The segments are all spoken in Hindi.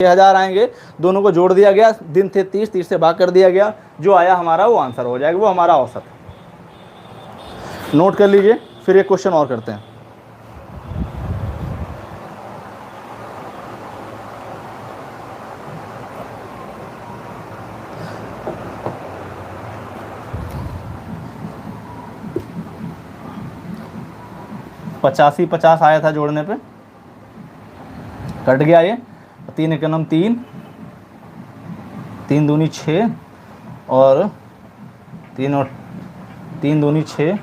6000 आएंगे, दोनों को जोड़ दिया गया, दिन थे 30, 30 से भाग कर दिया गया, जो आया हमारा वो आंसर हो जाएगा, वो हमारा औसत है। नोट कर लीजिए, फिर एक क्वेश्चन और करते हैं। पचासी 50 आया था जोड़ने पे, कट गया ये, 3 एकम 3, 3 दूनी 6 और 3 दूनी 6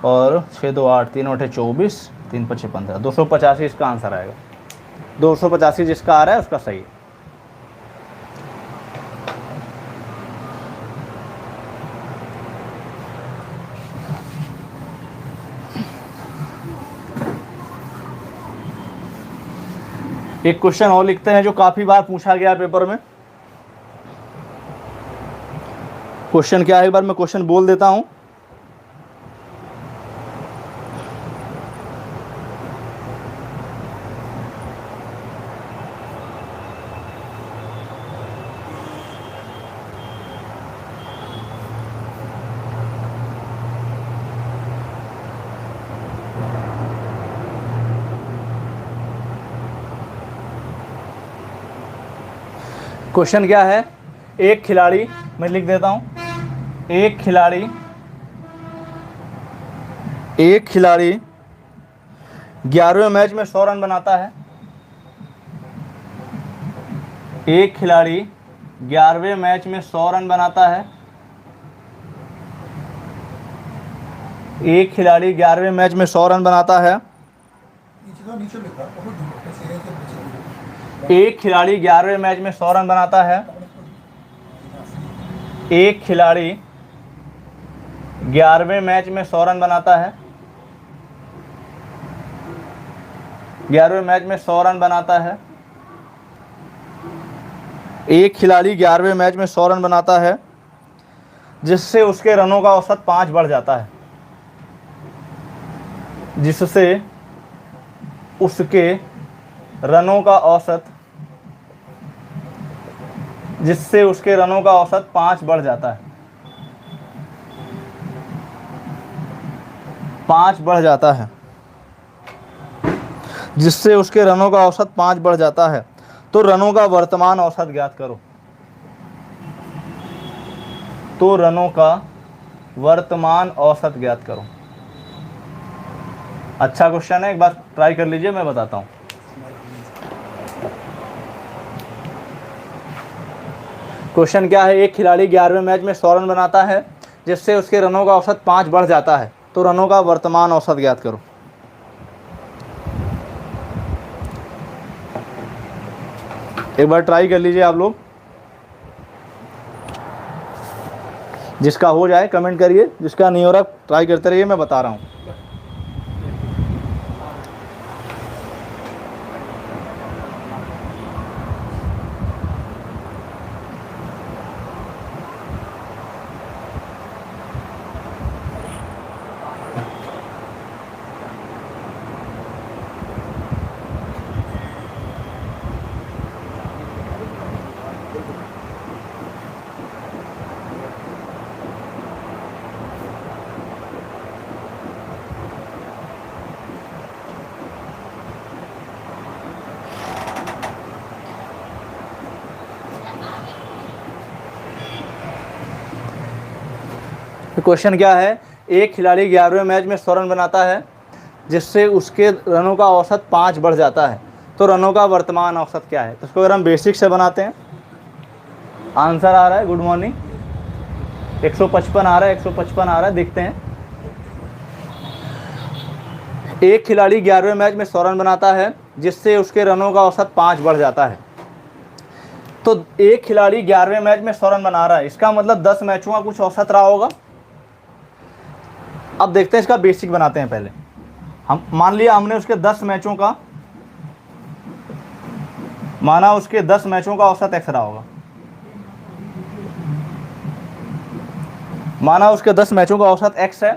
और 6 2 8, 3 8 24, 3 5 15, 285 इसका आंसर आएगा। 285 जिसका आ रहा है उसका सही है। एक क्वेश्चन और लिखते हैं जो काफी बार पूछा गया पेपर में। क्वेश्चन क्या है, एक बार मैं क्वेश्चन बोल देता हूं। क्वेश्चन क्या है, एक खिलाड़ी, मैं लिख देता हूं, एक खिलाड़ी 11वें मैच में 100 रन बनाता है। एक खिलाड़ी 11वें मैच में 100 रन बनाता है। एक खिलाड़ी 11वें मैच में 100 रन बनाता है। एक खिलाड़ी 11वें मैच में 100 रन बनाता है। एक खिलाड़ी 11वें मैच में 100 रन बनाता है। 11वें मैच में 100 रन बनाता है। एक खिलाड़ी 11वें मैच में 100 रन बनाता है, जिससे उसके रनों का औसत 5 बढ़ जाता है। जिससे उसके रनों का औसत 5 बढ़ जाता है। 5 बढ़ जाता है, जिससे उसके रनों का औसत 5 बढ़ जाता है। तो रनों का वर्तमान औसत ज्ञात करो। तो रनों का वर्तमान औसत ज्ञात करो। अच्छा क्वेश्चन है, एक बार ट्राई कर लीजिए, मैं बताता हूं। क्वेश्चन क्या है, एक खिलाड़ी 11वें मैच में 100 रन बनाता है, जिससे उसके रनों का औसत 5 बढ़ जाता है। तो रनों का वर्तमान औसत ज्ञात करो। एक बार ट्राई कर लीजिए आप लोग, जिसका हो जाए कमेंट करिए, जिसका नहीं हो रहा ट्राई करते रहिए, मैं बता रहा हूं। क्वेश्चन क्या है, एक खिलाड़ी 11वें मैच में 100 रन बनाता है, जिससे उसके रनों का औसत 5 बढ़ जाता है। तो रनों का वर्तमान औसत क्या है? तो इसको अगर हम बेसिक से बनाते हैं, आंसर आ रहा है, गुड मॉर्निंग, 155 आ रहा है, 155 आ रहा है, देखते हैं। एक खिलाड़ी 11वें मैच में 100 रन बनाता है, जिससे उसके रनों का औसत 5 बढ़ जाता है। तो एक खिलाड़ी 11वें मैच में 100 रन बना रहा है, इसका मतलब 10 मैचों का कुछ औसत रहा होगा। अब देखते हैं, इसका बेसिक बनाते हैं पहले। हम मान लिया हमने उसके 10 मैचों का, माना उसके 10 मैचों का औसत x रहा होगा। माना उसके 10 मैचों का औसत x है,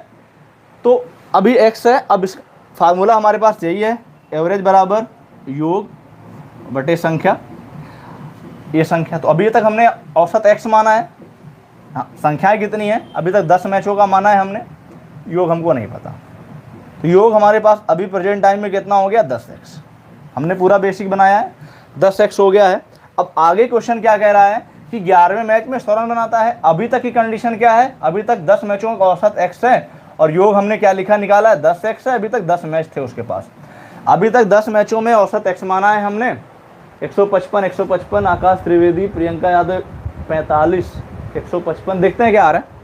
तो अभी x है। अब इस फार्मूला हमारे पास यही है, एवरेज बराबर योग बटे संख्या। ये संख्या। तो अभी तक हमने औसत x माना है, हाँ संख्याएं कितनी है, अभी तक 10 मैचों का माना है हमने, योग हमको नहीं पता। तो योग हमारे पास अभी प्रेजेंट टाइम में कितना हो गया, 10x। हमने पूरा बेसिक बनाया है, 10x हो गया है। अब आगे क्वेश्चन क्या कह रहा है कि 11वें मैच में 100 रन बनाता है। अभी तक की कंडीशन क्या है, अभी तक 10 मैचों का औसत x है और योग हमने क्या लिखा निकाला है, 10x है। अभी तक 10 मैच थे उसके पास, अभी तक 10 मैचों में औसत x माना है हमने 155, आकाश त्रिवेदी, प्रियंका यादव 45, 155। देखते हैं क्या आ रहा है,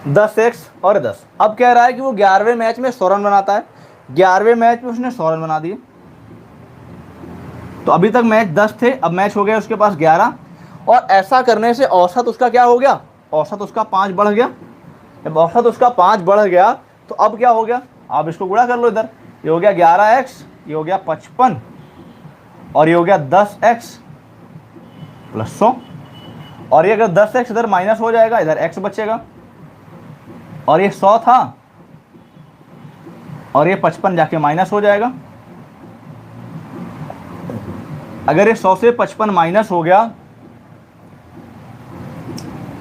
10x और 10। अब कह रहा है कि वो 11वें मैच में 100 रन बनाता है। 11वें मैच में उसने 100 रन बना दिए। तो अभी तक मैच 10 थे, अब मैच हो गया उसके पास 11, और ऐसा करने से औसत उसका क्या हो गया, औसत उसका 5 बढ़ गया। जब औसत उसका 5 बढ़ गया तो अब क्या हो गया, आप इसको गुणा कर लो इधर, ये हो गया 11x, ये हो गया 55, और ये हो गया 10x प्लस 100, और ये अगर 10x इधर माइनस हो जाएगा, इधर x बचेगा, और ये 100 था और ये 55 जाके माइनस हो जाएगा। अगर ये 100 से 55 माइनस हो गया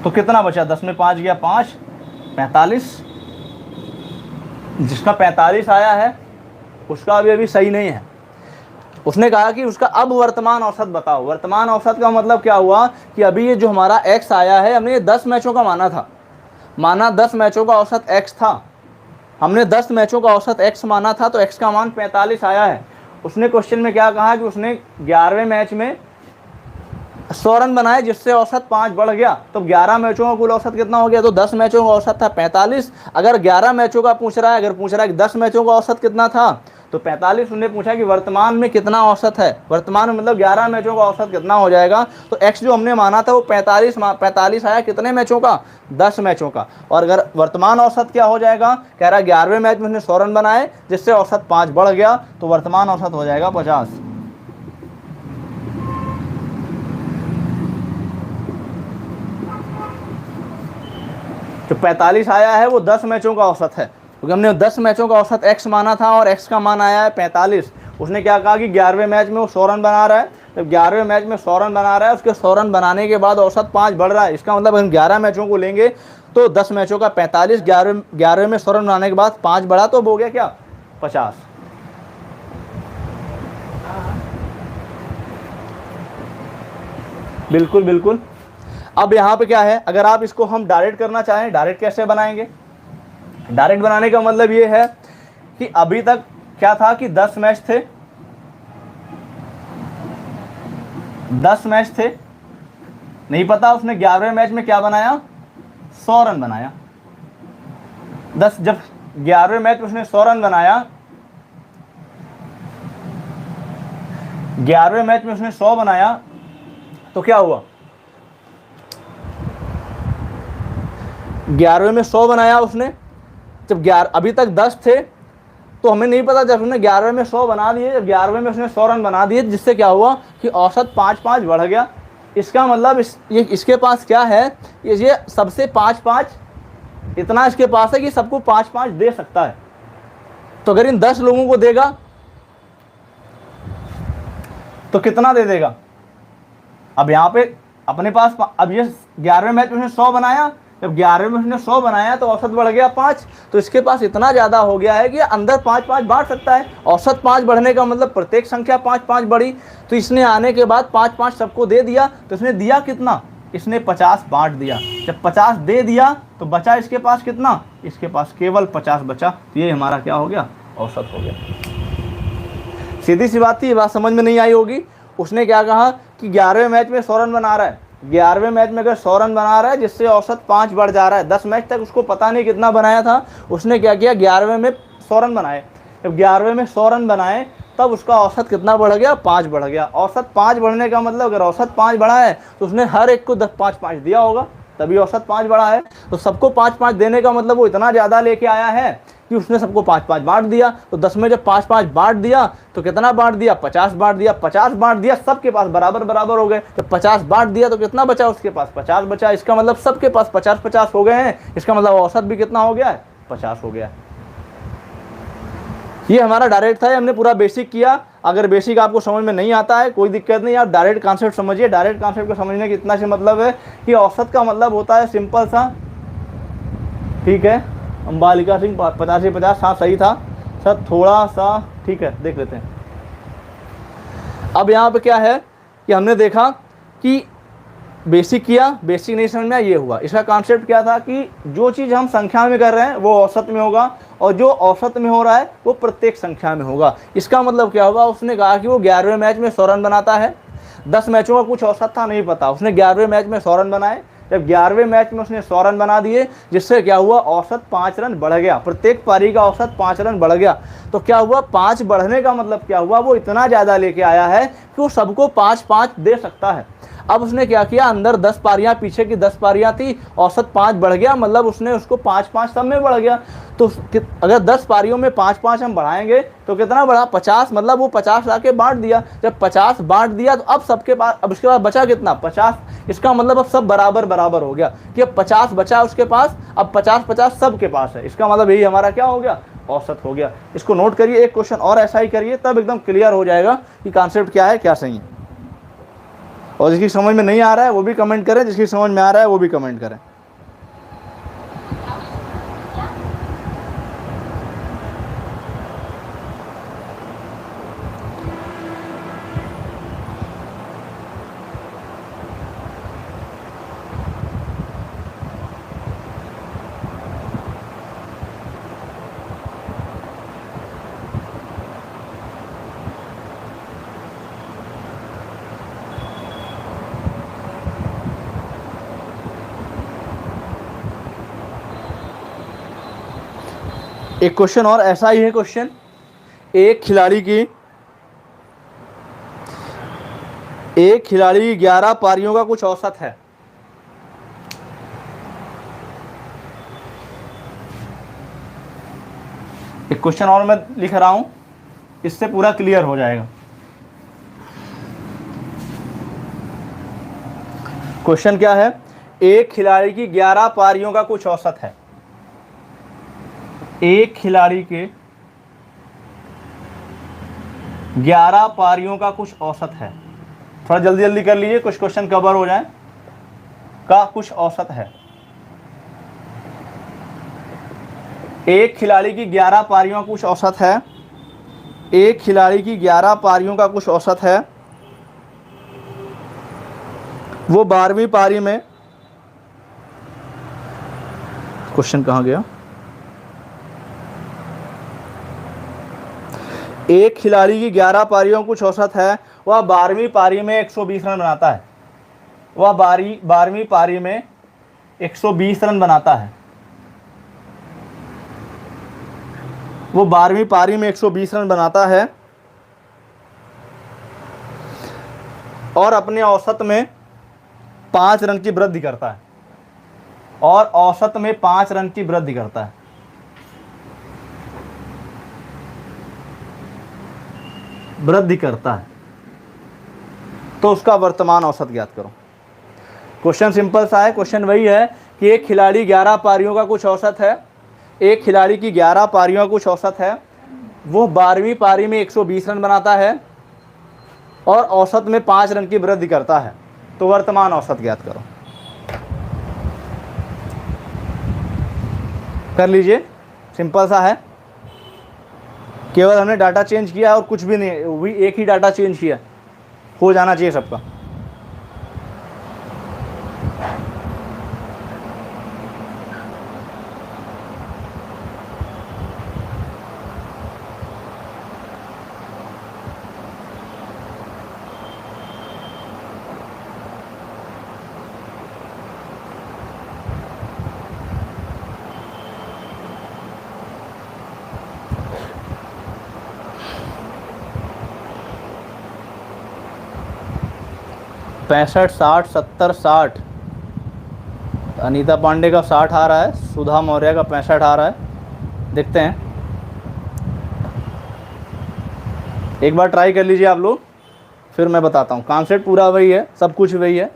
तो कितना बचा, 10 में 5 गया 5, 45। जिसका 45 आया है उसका अभी सही नहीं है। उसने कहा कि उसका अब वर्तमान औसत बताओ। वर्तमान औसत का मतलब क्या हुआ कि अभी ये जो हमारा x आया है, हमने ये 10 मैचों का माना था, माना 10 मैचों का औसत x था, हमने 10 मैचों का औसत x माना था, तो x का मान 45 आया है। उसने क्वेश्चन में क्या कहा कि उसने 11वें मैच में 100 रन बनाए जिससे औसत 5 बढ़ गया। तो 11 मैचों का कुल औसत कितना हो गया, तो 10 मैचों का औसत था 45। अगर 11 मैचों का पूछ रहा है, अगर पूछ रहा है कि 10 मैचों का औसत कितना था, तो 45। उन्होंने पूछा कि वर्तमान में कितना औसत है, वर्तमान में मतलब 11 मैचों का औसत कितना हो जाएगा। तो x जो हमने माना था वो 45 आया, कितने मैचों का, 10 मैचों का। और अगर वर्तमान औसत क्या हो जाएगा, कह रहा है 11वें मैच में उसने 100 रन बनाए जिससे औसत 5 बढ़ गया, तो वर्तमान औसत हो जाएगा 50। जो 45 आया है वो 10 मैचों का औसत है, क्योंकि हमने 10 मैचों का औसत x माना था और x का मान आया है 45। उसने क्या कहा कि 11वें मैच में वो 100 रन बना रहा है। जब 11वें मैच में 100 रन बना रहा है, उसके 100 रन बनाने के बाद औसत 5 बढ़ रहा है। इसका मतलब हम 11 मैचों को लेंगे तो 10 मैचों का 45, 11वें में 100 रन बनाने के बाद 5 बढ़ा तो हो गया क्या, 50। बिल्कुल बिल्कुल। अब यहाँ पे क्या है, अगर आप इसको हम डायरेक्ट करना चाहें, डायरेक्ट कैसे बनाएंगे। डायरेक्ट बनाने का मतलब ये है कि अभी तक क्या था कि 10 मैच थे, 10 मैच थे, नहीं पता उसने 11वें मैच में क्या बनाया, 100 रन बनाया। 10 जब 11वें मैच में उसने 100 रन बनाया, 11वें मैच में उसने 100 बनाया, तो क्या हुआ, 11वें में 100 बनाया उसने। जब 11 अभी तक 10 थे तो हमें नहीं पता, जब उसने 11वें में 100 बना दिए, जब 11वें में उसने 100 रन बना दिए, जिससे क्या हुआ कि औसत 5-5 बढ़ गया। इसका मतलब इसके पास क्या है, ये सबसे 5-5 इतना इसके पास है कि सबको 5-5 दे सकता है। तो अगर इन 10 लोगों को देगा तो कितना दे देगा। अब यहाँ पे अपने पास, अब ये 11वें मैच में 100 बनाया, जब 11वें में उसने 100 बनाया तो औसत बढ़ गया 5, तो इसके पास इतना ज़्यादा हो गया है कि अंदर 5-5 बांट सकता है। औसत 5 बढ़ने का मतलब प्रत्येक संख्या 5-5 बढ़ी, तो इसने आने के बाद 5-5 सबको दे दिया। तो इसने दिया कितना, इसने 50 बांट दिया। जब 50 दे दिया तो बचा इसके पास कितना, इसके पास केवल 50 बचा। तो ये हमारा क्या हो गया, औसत हो गया। सीधी सी बात थी, ये बात समझ में नहीं आई होगी। उसने क्या कहा कि 11वें मैच में 100 रन बना रहा है, 11वें मैच में अगर 100 रन बना रहा है जिससे औसत 5 बढ़ जा रहा है। 10 मैच तक उसको पता नहीं कितना बनाया था, उसने क्या किया 11वें में 100 रन बनाए। जब 11वें में 100 रन बनाए तब उसका औसत कितना बढ़ गया, 5 बढ़ गया। औसत 5 बढ़ने का मतलब अगर औसत 5 बढ़ा है तो उसने हर एक को 5-5 दिया होगा, तभी औसत 5 बढ़ा है। तो सबको 5-5 देने का मतलब वो इतना ज़्यादा लेके आया है कि उसने सबको 5-5 बांट दिया। तो 10 में जब 5-5 बांट दिया तो कितना बांट दिया, 50 बांट दिया। 50 बांट दिया, सबके पास बराबर बराबर हो गए। जब 50 बांट दिया तो कितना बचा, उसके पास 50 बचा। इसका मतलब सबके पास 50-50 हो गए हैं। इसका मतलब औसत भी कितना हो गया है, 50 हो गया। ये हमारा डायरेक्ट था, हमने पूरा बेसिक किया। अगर बेसिक आपको समझ में नहीं आता है कोई दिक्कत नहीं, आप डायरेक्ट कॉन्सेप्ट समझिए। डायरेक्ट कॉन्सेप्ट को समझने का इतना से मतलब है कि औसत का मतलब होता है सिंपल सा, ठीक है। अंबालिका सिंह 50 से 50, हाँ सही था सर, थोड़ा सा ठीक है, देख लेते हैं। अब यहाँ पे क्या है कि हमने देखा कि बेसिक किया, बेसिक नहीं समझ में आया, ये हुआ। इसका कॉन्सेप्ट क्या था कि जो चीज़ हम संख्या में कर रहे हैं वो औसत में होगा, और जो औसत में हो रहा है वो प्रत्येक संख्या में होगा। इसका मतलब क्या होगा, उसने कहा कि वो 11वें मैच में 100 रन बनाता है। 10 मैचों का कुछ औसत था, नहीं पता, उसने 11वें मैच में 100 रन बनाए। जब 11वें मैच में उसने 100 रन बना दिए, जिससे क्या हुआ, औसत 5 रन बढ़ गया, प्रत्येक पारी का औसत 5 रन बढ़ गया। तो क्या हुआ, 5 बढ़ने का मतलब क्या हुआ, वो इतना ज़्यादा लेके आया है कि वो सबको 5-5 दे सकता है। अब उसने क्या किया, अंदर 10 पारियां, पीछे की 10 पारियां थी, औसत 5 बढ़ गया, मतलब उसने उसको 5-5 सब में बढ़ गया। तो अगर 10 पारियों में 5-5 हम बढ़ाएंगे तो कितना बढ़ा, 50, मतलब वो 50 लाके बांट दिया। जब 50 बांट दिया तो अब सबके पास, अब उसके बाद बचा कितना, 50। इसका मतलब अब सब बराबर बराबर हो गया कि अब 50 बचा उसके पास, अब 50-50 सबके पास है। इसका मतलब यही हमारा क्या हो गया, औसत हो गया। इसको नोट करिए, एक क्वेश्चन और ऐसा ही करिए, तब एकदम क्लियर हो जाएगा कि कॉन्सेप्ट क्या है, क्या सही है। और जिसकी समझ में नहीं आ रहा है वो भी कमेंट करें, जिसकी समझ में आ रहा है वो भी कमेंट करें। एक क्वेश्चन और ऐसा ही है क्वेश्चन, एक खिलाड़ी की 11 पारियों का कुछ औसत है। एक क्वेश्चन और मैं लिख रहा हूं, इससे पूरा क्लियर हो जाएगा। क्वेश्चन क्या है, एक खिलाड़ी की 11 पारियों का कुछ औसत है। एक खिलाड़ी के 11 पारियों का कुछ औसत है। थोड़ा जल्दी जल्दी कर लीजिए, कुछ क्वेश्चन कवर हो जाए। का कुछ औसत है, एक खिलाड़ी की 11 पारियों का कुछ औसत है। एक खिलाड़ी की 11 पारियों का कुछ औसत है। वो 12वीं पारी में, क्वेश्चन कहाँ गया, एक खिलाड़ी की 11 पारियों का कुछ औसत है, वह 12वीं पारी में 120 रन बनाता है। वह 12वीं पारी में 120 रन बनाता है। वो 12वीं पारी में 120 रन बनाता है और अपने औसत में 5 रन की वृद्धि करता है। और औसत में 5 रन की वृद्धि करता है। वृद्धि करता है, तो उसका वर्तमान औसत ज्ञात करो। क्वेश्चन सिंपल सा है, क्वेश्चन वही है कि एक खिलाड़ी 11 पारियों का कुछ औसत है। एक खिलाड़ी की 11 पारियों का कुछ औसत है। वो 12वीं पारी में 120 रन बनाता है और औसत में 5 रन की वृद्धि करता है, तो वर्तमान औसत ज्ञात करो। कर लीजिए, सिंपल सा है, केवल हमने डाटा चेंज किया और कुछ भी नहीं, वो भी एक ही डाटा चेंज किया, हो जाना चाहिए सबका। पैंसठ, 60, 70, 60। अनीता पांडे का 60 आ रहा है, सुधा मौर्य का 65 आ रहा है। देखते हैं, एक बार ट्राई कर लीजिए आप लोग, फिर मैं बताता हूँ। कॉन्सेप्ट पूरा वही है, सब कुछ वही है।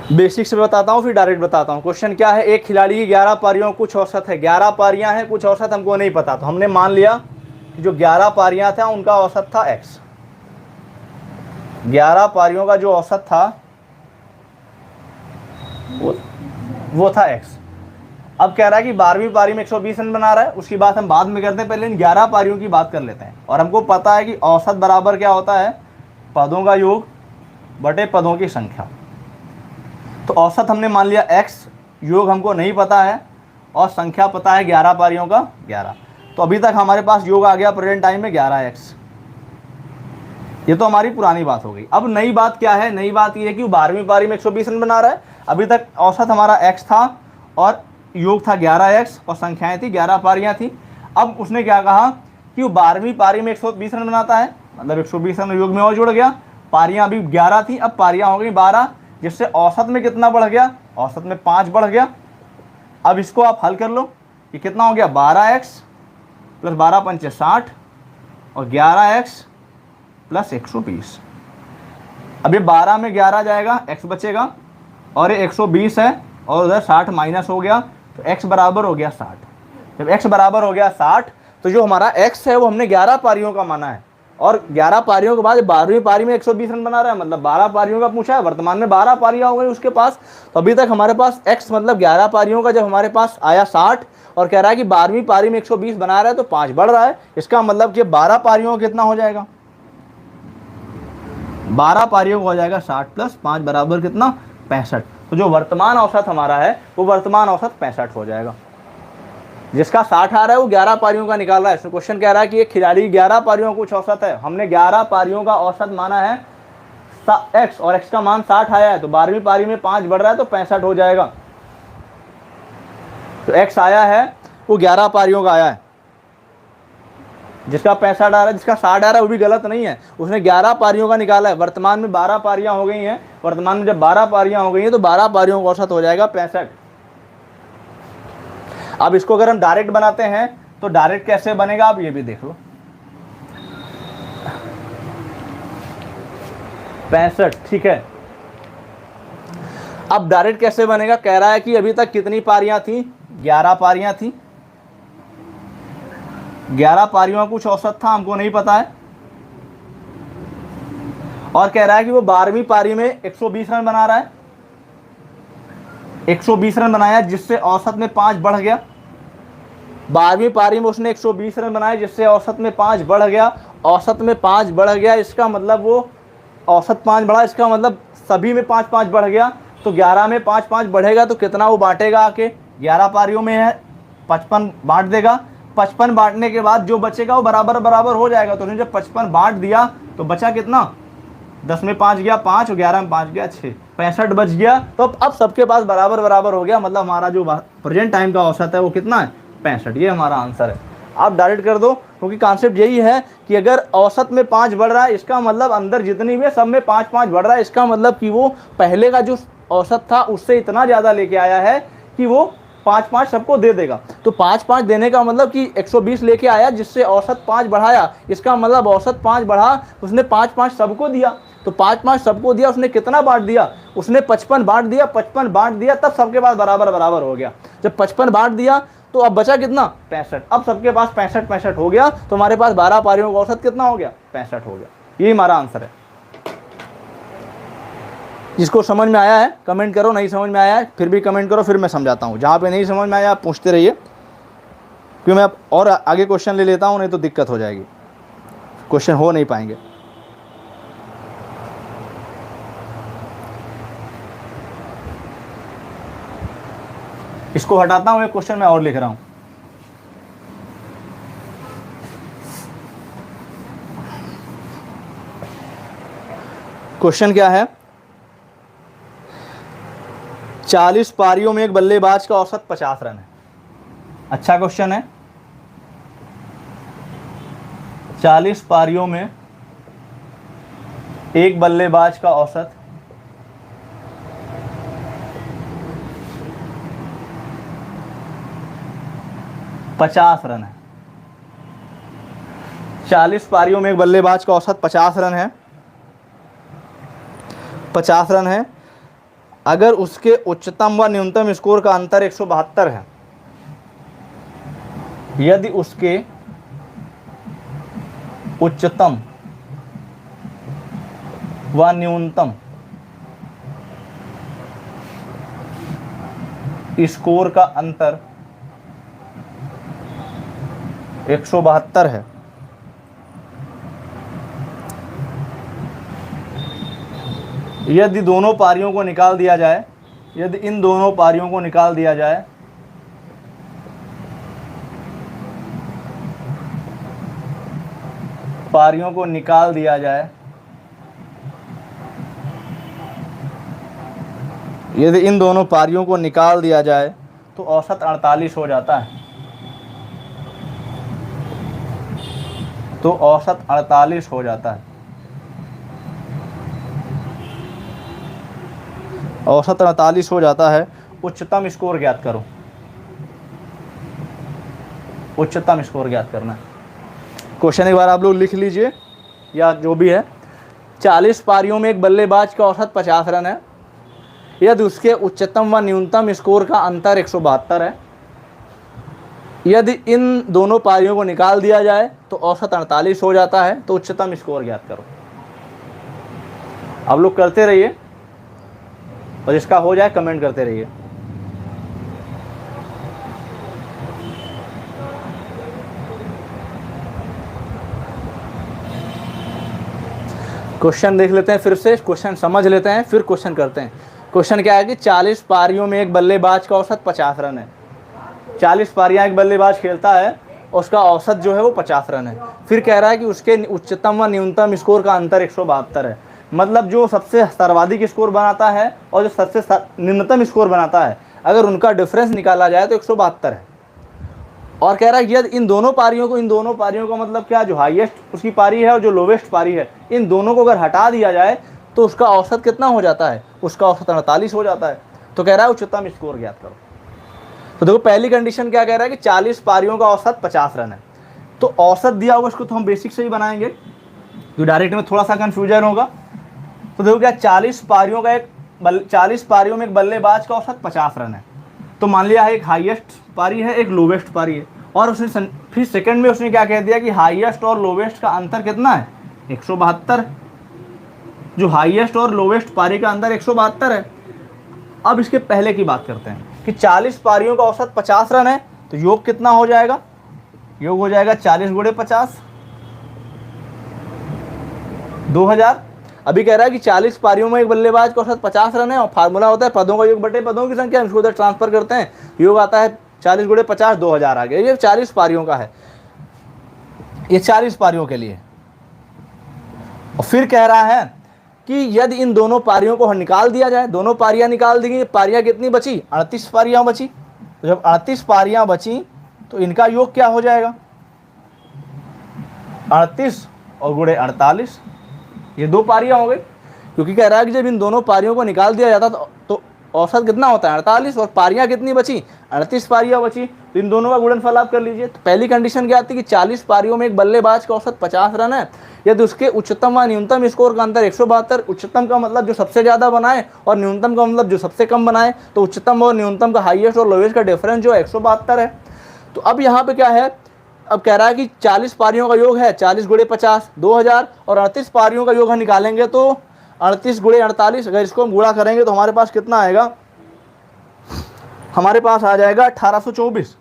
बेसिक से बताता हूँ फिर डायरेक्ट बताता हूँ। क्वेश्चन क्या है, एक खिलाड़ी की 11 पारियों कुछ औसत है। 11 पारियां हैं, कुछ औसत हमको नहीं पता, तो हमने मान लिया कि जो 11 पारियां था उनका औसत था x। 11 पारियों का जो औसत था वो था x। अब कह रहा है कि 12वीं पारी में 120 रन बना रहा है, उसकी बात हम बाद में करते हैं, पहले इन 11 पारियों की बात कर लेते हैं। और हमको पता है कि औसत बराबर क्या होता है, पदों का योग बटे पदों की संख्या। तो औसत हमने मान लिया x, योग हमको नहीं पता है और संख्या पता है 11 पारियों का 11। तो अभी तक हमारे पास योग आ गया प्रेजेंट टाइम में 11x। ये तो हमारी पुरानी बात हो गई। अब नई बात क्या है, नई बात ये है कि वो 12वीं पारी में 120 रन बना रहा है। अभी तक औसत हमारा x था और योग था 11x और संख्याएं थी 11 पारियां थी। अब उसने क्या कहा कि वो 12वीं पारी में 120 रन बनाता है, मतलब 120 रन योग में और जुड़ गया। पारियां अभी 11 थी, अब पारियां हो गई 12, जिससे औसत में कितना बढ़ गया, औसत में 5 बढ़ गया। अब इसको आप हल कर लो कि कितना हो गया, 12x प्लस 12 पंचे 60 और 11x प्लस 120। अब ये 12 में 11 जाएगा, x बचेगा और ये 120 है और उधर 60 माइनस हो गया, तो x बराबर हो गया 60। जब x बराबर हो गया 60 तो जो हमारा x है वो हमने 11 पारियों का माना है और 11 पारियों के बाद 12वीं पारी में 120 रन बना रहा है, मतलब 12 पारियों का पूछा है। वर्तमान में 12 पारियां हो गई उसके पास। तो अभी तक हमारे पास x मतलब 11 पारियों का जब हमारे पास आया 60 और कह रहा है कि 12वीं पारी में 120 बना रहा है तो 5 बढ़ रहा है। इसका मतलब कि 12 पारियों का कितना हो जाएगा, 12 पारियों का हो जाएगा 60 प्लस 5 बराबर कितना, 65। तो जो वर्तमान औसत हमारा है वो वर्तमान औसत 65 हो जाएगा। जिसका 60 आ रहा है वो 11 पारियों का निकाल रहा है। क्वेश्चन कह रहा है कि एक खिलाड़ी 11 पारियों का कुछ औसत है, हमने 11 पारियों का औसत माना है x और x का मान 60 आया है, तो 12वीं पारी में 5 बढ़ रहा है तो 65 हो जाएगा। तो x आया है वो 11 पारियों का आया है, जिसका 65 आ रहा है, जिसका 60 आ रहा है वो भी गलत नहीं है, उसने 11 पारियों का निकाला है। वर्तमान में 12 पारियां हो गई हैं, वर्तमान में जब 12 पारियां हो गई हैं तो 12 पारियों का औसत हो जाएगा 65। अब इसको अगर हम डायरेक्ट बनाते हैं तो डायरेक्ट कैसे बनेगा आप ये भी देख लो। 65, ठीक है। अब डायरेक्ट कैसे बनेगा, कह रहा है कि अभी तक कितनी पारियां थी, 11 पारियां थी। 11 पारियों का कुछ औसत था, हमको नहीं पता है। और कह रहा है कि वो 12वीं पारी में 120 रन बना रहा है, 120 रन बनाया जिससे औसत में 5 बढ़ गया। 12वीं पारी में उसने 120 रन बनाए जिससे औसत में 5 बढ़ गया। औसत में 5 बढ़ गया, इसका मतलब वो औसत 5 बढ़ा, इसका मतलब सभी में 5-5 बढ़ गया। तो 11 में 5-5 बढ़ेगा तो कितना वो बांटेगा आके, 11 पारियों में है 55 बांट देगा। 55 बांटने के बाद जो बचेगा वो बराबर बराबर हो जाएगा। तो जब 55 बांट दिया तो बचा कितना, 10 में 5 गया 5 और 11 में 5 गया 6, 65 बच गया। तो अब सबके पास बराबर बराबर हो गया, मतलब हमारा जो प्रेजेंट टाइम का औसत है वो कितना है, 65। ये हमारा आंसर है। आप डायरेक्ट कर दो, क्योंकि कॉन्सेप्ट यही है कि अगर औसत में 5 बढ़ रहा है इसका मतलब अंदर जितनी भी सब में 5-5 बढ़ रहा है, इसका मतलब कि वो पहले का जो औसत था उससे इतना ज़्यादा लेके आया है कि वो 5-5 सबको दे देगा। तो 5-5 देने का मतलब कि 120 लेके आया जिससे औसत 5 बढ़ाया, इसका मतलब औसत 5 बढ़ा, उसने 5-5 सबको दिया। तो 5-5 सबको दिया, उसने कितना बांट दिया, उसने 55 बांट दिया। 55 बांट दिया तब सबके पास बराबर बराबर हो गया। जब 55 बांट दिया तो अब बचा कितना, 65। अब सबके पास 65-65 हो गया, तो हमारे पास 12 पारियों का औसत कितना हो गया, 65 हो गया। यही हमारा आंसर है। जिसको समझ में आया है कमेंट करो, नहीं समझ में आया है फिर भी कमेंट करो, फिर मैं समझाता हूँ। जहाँ पे नहीं समझ में आया आप पूछते रहिए, क्योंकि मैं और आगे क्वेश्चन ले लेता हूँ, नहीं तो दिक्कत हो जाएगी, क्वेश्चन हो नहीं पाएंगे। इसको हटाता हूँ, एक क्वेश्चन मैं और लिख रहा हूँ। क्वेश्चन क्या है, 40 पारियों में एक बल्लेबाज का औसत 50 रन है। अच्छा क्वेश्चन है। 40 पारियों में एक बल्लेबाज का औसत 50 रन है। 40 पारियों में एक बल्लेबाज का औसत 50 रन है, 50 रन है। अगर उसके उच्चतम व न्यूनतम स्कोर का अंतर 172 है, यदि उसके उच्चतम व न्यूनतम स्कोर का अंतर 172 है, यदि दोनों पारियों को निकाल दिया जाए, यदि इन दोनों पारियों को निकाल दिया जाए पारियों को निकाल दिया जाए, यदि इन दोनों पारियों को निकाल दिया जाए तो औसत 48 हो जाता है। तो औसत 48 हो जाता है। औसत 48 हो जाता है। उच्चतम स्कोर ज्ञात करो। उच्चतम स्कोर ज्ञात करना है। क्वेश्चन एक बार आप लोग लिख लीजिए या जो भी है। 40 पारियों में एक बल्लेबाज का औसत 50 रन है, यदि उसके उच्चतम व न्यूनतम स्कोर का अंतर 172 है। यदि इन दोनों पारियों को निकाल दिया जाए तो औसत 48 हो जाता है। तो उच्चतम स्कोर ज्ञात करो। आप लोग करते रहिए और जिसका हो जाए कमेंट करते रहिए। क्वेश्चन देख लेते हैं, फिर से क्वेश्चन समझ लेते हैं, फिर क्वेश्चन करते हैं। क्वेश्चन क्या है कि 40 पारियों में एक बल्लेबाज का औसत 50 रन है। 40 पारियां एक बल्लेबाज खेलता है, उसका औसत जो है वो 50 रन है। फिर कह रहा है कि उसके उच्चतम व न्यूनतम स्कोर का अंतर 172 है। मतलब जो सबसे सर्वाधिक स्कोर बनाता है और जो सबसे न्यूनतम स्कोर बनाता है, अगर उनका डिफरेंस निकाला जाए तो 172 है। और कह रहा है यदि इन दोनों पारियों का मतलब क्या, जो हाईएस्ट उसकी पारी है और जो लोवेस्ट पारी है, इन दोनों को अगर हटा दिया जाए तो उसका औसत कितना हो जाता है? उसका औसत 48 हो जाता है। तो कह रहा है उच्चतम स्कोर ज्ञात करो। तो देखो पहली कंडीशन क्या कह रहा है कि 40 पारियों का औसत 50 रन है। तो औसत दिया हुआ इसको तो हम बेसिक से ही बनाएंगे, जो डायरेक्ट में थोड़ा सा कंफ्यूजन होगा। तो देखो क्या 40 पारियों में एक बल्लेबाज का औसत 50 रन है। तो मान लिया है एक हाईएस्ट पारी है, एक लोवेस्ट पारी है, और उसने फिर सेकंड में उसने क्या कह दिया कि हाईएस्ट और लोवेस्ट का अंतर कितना है? 172। जो हाईएस्ट और लोवेस्ट पारी का अंतर 172 है। अब इसके पहले की बात करते हैं कि 40 पारियों का औसत 50 रन है, तो योग कितना हो जाएगा? योग हो जाएगा 40 गुणे 50, 2000। अभी कह रहा है कि 40 पारियों में एक बल्लेबाज का औसत 50 रन है और फार्मूला होता है पदों का योग बटे पदों की संख्या। इसको उधर ट्रांसफर करते हैं, योग आता है 40 गुणे 50, 2000 आ गया। ये 40 पारियों का है, ये 40 पारियों के लिए। और फिर कह रहा है कि यदि इन दोनों पारियों को निकाल दिया जाए, दोनों पारियां निकाल दी गई, पारियां कितनी बची? 38 पारियां बची। तो जब 38 पारियां बची तो इनका योग क्या हो जाएगा? 38 और गुणे 48, ये दो पारियां हो गई। क्योंकि कह रहा है कि जब इन दोनों पारियों को निकाल दिया जाता तो औसत कितना होता है? 48, और पारियां कितनी बची? 38 पारियां बची। तो इन दोनों का गुणनफल आप कर लीजिए। तो पहली कंडीशन क्या आती है कि 40 पारियों में एक बल्लेबाज का औसत 50 रन है, यदि उसके उच्चतम व न्यूनतम स्कोर का अंतर 172। उच्चतम का मतलब जो सबसे ज्यादा बनाए और न्यूनतम का मतलब जो सबसे कम बनाए। तो उच्चतम और न्यूनतम का, हाईएस्ट और लोवेस्ट का डिफरेंस जो 172 है। तो अब यहाँ पे क्या है, अब कह रहा है कि 40 पारियों का योग है 40 गुणे 50, 2000, और 38 पारियों का योग हम निकालेंगे तो 38 गुणे 48। अगर इसको हम गुणा करेंगे तो हमारे पास कितना आएगा? हमारे पास आ जाएगा 1824।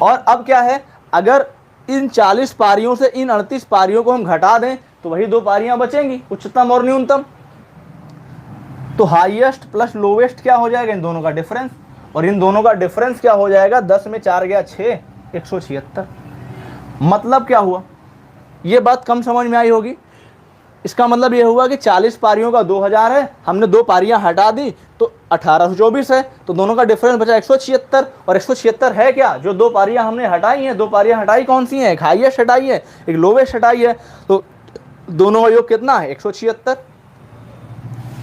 और अब क्या है, अगर इन 40 पारियों से इन 38 पारियों को हम घटा दें तो वही दो पारियां बचेंगी, उच्चतम और न्यूनतम। तो हाईएस्ट प्लस लोवेस्ट क्या हो जाएगा? इन दोनों का डिफरेंस। और इन दोनों का डिफरेंस क्या हो जाएगा? 10 में 4 गया 6, 176। मतलब क्या हुआ? ये बात कम समझ में आई होगी। इसका मतलब ये हुआ कि 40 पारियों का 2000 है, हमने दो पारियां हटा दी तो 1824 है। तो दोनों का डिफरेंस बचा 176। और 176 है क्या? जो दो पारियां हमने हटाई हैं। दो पारियां हटाई कौन सी हैं? एक हाईएस्ट हटाई है, एक लोवेस्ट हटाई है। तो दोनों का योग कितना है? 176।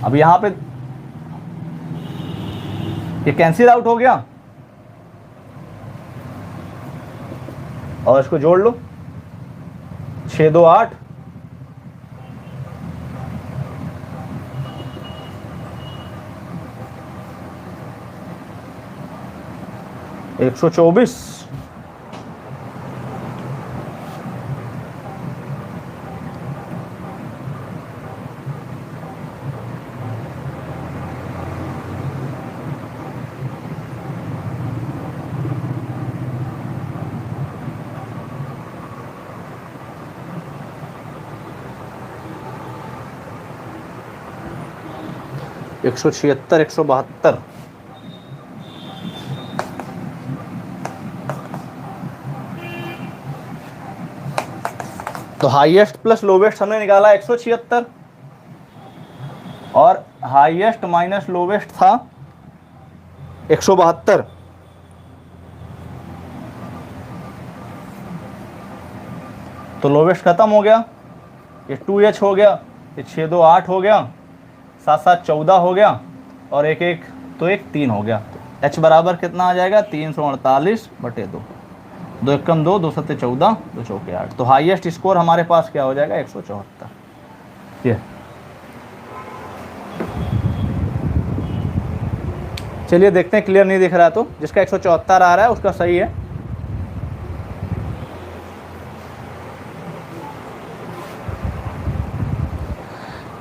अब यहां पे ये कैंसिल आउट हो गया और इसको जोड़ लो, 6 2 8, 124। एक सौ छिहत्तर, 172। तो हाईएस्ट प्लस लोवेस्ट हमने निकाला 176 और हाईएस्ट माइनस लोवेस्ट था 172। तो लोवेस्ट खत्म हो गया, ये 2h हो गया, ये 6 2 8 हो गया, 7 7 14 हो गया और 1 1 तो 1 3 हो गया। तो h बराबर कितना आ जाएगा 348/2। 2 एकम 2, 2 सत्ते 14, 2 चौके 8। तो हाईएस्ट स्कोर हमारे पास क्या हो जाएगा 174। ये चलिए देखते हैं, क्लियर नहीं दिख रहा है तो जिसका 174 आ रहा है उसका सही है।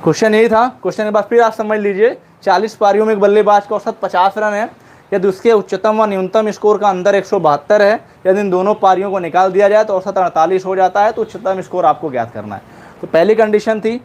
क्वेश्चन यही था। क्वेश्चन के बाद फिर आप समझ लीजिए, 40 पारियों में एक बल्लेबाज का औसत 50 रन है। यदि उसके उच्चतम व न्यूनतम स्कोर का अंतर 172 है, यदि इन दोनों पारियों को निकाल दिया जाए तो औसत 48 हो जाता है। तो उच्चतम स्कोर आपको ज्ञात करना है। तो पहली कंडीशन थी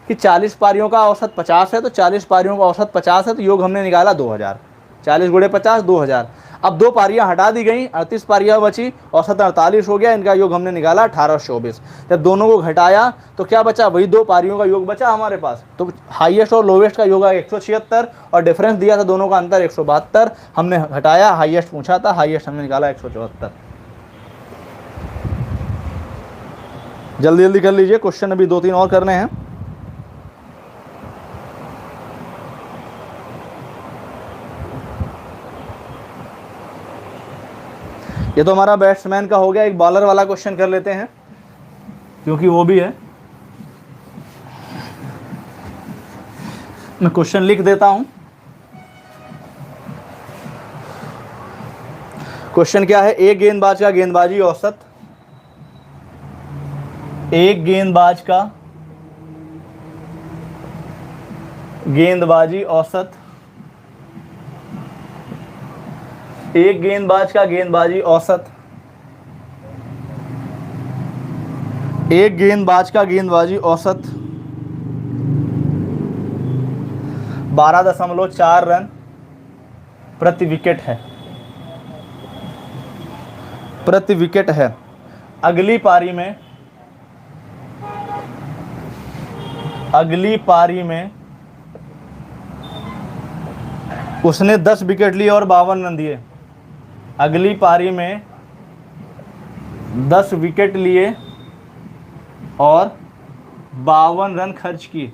कि 40 पारियों का औसत 50 है, तो 40 पारियों का औसत 50 है तो योग हमने निकाला 2000। 40 गुणे 50 2000। अब 2 पारियां हटा दी गई, 38 पारियां बची, औसत 48 हो गया। इनका योग हमने निकाला 1824। जब दोनों को घटाया तो क्या बचा, वही 2 पारियों का योग बचा हमारे पास। तो हाईएस्ट और लोवेस्ट का योग 176 और डिफरेंस दिया था दोनों का अंतर 172। हमने हटाया, हाईएस्ट पूछा था, हाईएस्ट हमने निकाला 174। जल्दी जल्दी कर लीजिए, क्वेश्चन अभी 2 3 और करने हैं। ये तो हमारा बैट्समैन का हो गया। एक बॉलर वाला क्वेश्चन कर लेते हैं क्योंकि वो भी है। मैं क्वेश्चन लिख देता हूं। क्वेश्चन क्या है, एक गेंदबाज का गेंदबाजी औसत, एक गेंदबाज का गेंदबाजी औसत, एक गेंदबाज का गेंदबाजी औसत, एक गेंदबाज का गेंदबाजी औसत 12.4 रन प्रति विकेट है, प्रति विकेट है। अगली पारी में उसने 10 विकेट लिए और 52 रन दिए। अगली पारी में 10 विकेट लिए और 52 रन खर्च किए।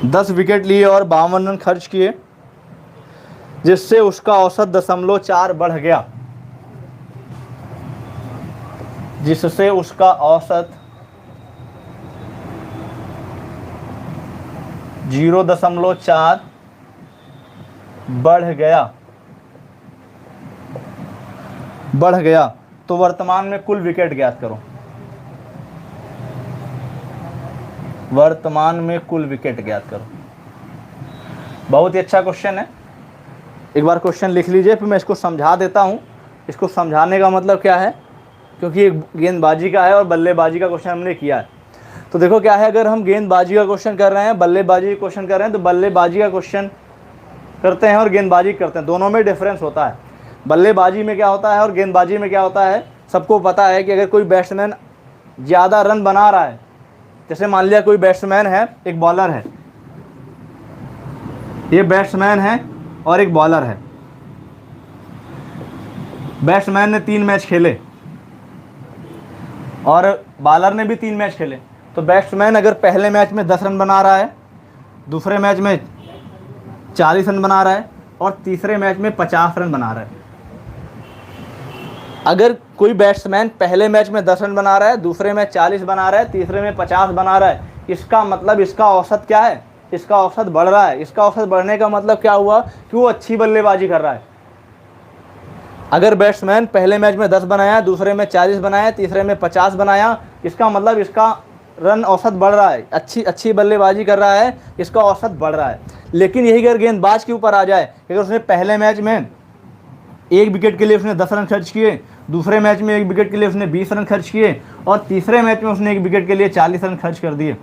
10 विकेट लिए और 52 रन खर्च किए, जिससे उसका औसत 0.4 बढ़ गया, जिससे उसका औसत 0.4 बढ़ गया। तो वर्तमान में कुल विकेट ज्ञात करो। वर्तमान में कुल विकेट ज्ञात करो। बहुत ही अच्छा क्वेश्चन है। एक बार क्वेश्चन लिख लीजिए, फिर मैं इसको समझा देता हूँ। इसको समझाने का मतलब क्या है, क्योंकि एक गेंदबाजी का है और बल्लेबाजी का क्वेश्चन हमने किया है। तो देखो क्या है, अगर हम गेंदबाजी का क्वेश्चन कर रहे हैं, बल्लेबाजी का क्वेश्चन कर रहे हैं, तो बल्लेबाजी का क्वेश्चन करते हैं और गेंदबाजी करते हैं, दोनों में डिफरेंस होता है। बल्लेबाजी में क्या होता है और गेंदबाजी में क्या होता है, सबको पता है कि अगर कोई बैट्समैन ज़्यादा रन बना रहा है, जैसे मान लिया कोई बैट्समैन है, एक बॉलर है, ये बैट्समैन है और एक बॉलर है। बैट्समैन ने 3 मैच खेले और बॉलर ने भी 3 मैच खेले। तो बैट्समैन अगर पहले मैच में 10 रन बना रहा है, दूसरे मैच में 40 रन बना रहा है और तीसरे मैच में 50 रन बना रहा है। अगर कोई बैट्समैन पहले मैच में 10 रन बना रहा है, दूसरे में 40 बना रहा है, तीसरे में 50 बना रहा है, इसका मतलब इसका औसत क्या है, इसका औसत बढ़ रहा है। इसका औसत बढ़ने का मतलब क्या हुआ कि वो अच्छी बल्लेबाजी कर रहा है। अगर बैट्समैन पहले मैच में 10 बनाया, दूसरे में 40 बनाया, तीसरे में 50 बनाया, इसका मतलब इसका रन औसत बढ़ रहा है, अच्छी बल्लेबाजी कर रहा है, इसका औसत बढ़ रहा है। लेकिन यही अगर गेंदबाज के ऊपर आ जाए, अगर उसने पहले मैच में 1 विकेट के लिए उसने 10 रन खर्च किए, दूसरे मैच में 1 विकेट के लिए उसने 20 रन खर्च किए, और तीसरे मैच में उसने 1 विकेट के लिए 40 रन खर्च कर दिए।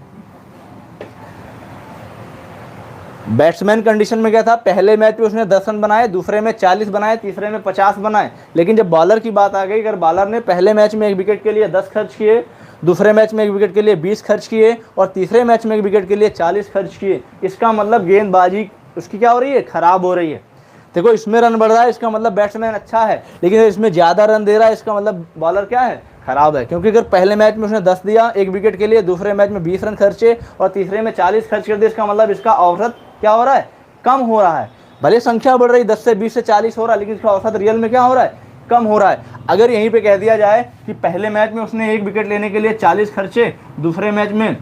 बैट्समैन कंडीशन में क्या था, पहले मैच में उसने 10 रन बनाए, दूसरे में 40 बनाए, तीसरे में 50 बनाए। लेकिन जब बॉलर की बात आ गई, अगर बॉलर ने पहले मैच में 1 विकेट के लिए 10 खर्च किए, दूसरे मैच में 1 विकेट के लिए 20 खर्च किए, और तीसरे मैच में 1 विकेट के लिए 40 खर्च किए, इसका मतलब गेंदबाजी उसकी क्या हो रही है, खराब हो रही है। देखो इसमें रन बढ़ रहा है, इसका मतलब बैट्समैन अच्छा है, लेकिन इसमें ज़्यादा रन दे रहा है, इसका मतलब बॉलर क्या है, खराब है। क्योंकि अगर पहले मैच में उसने 10 दिया 1 विकेट के लिए, दूसरे मैच में 20 रन खर्चे और तीसरे में 40 खर्च कर दिए, इसका मतलब इसका औसत क्या हो रहा है, कम हो रहा है। भले संख्या बढ़ रही 10 से 20 से 40 हो रहा है, लेकिन इसका औसत रियल में क्या हो रहा है, कम हो रहा है। अगर यहीं पे कह दिया जाए कि पहले मैच में उसने 1 विकेट लेने के लिए 40 खर्चे, दूसरे मैच में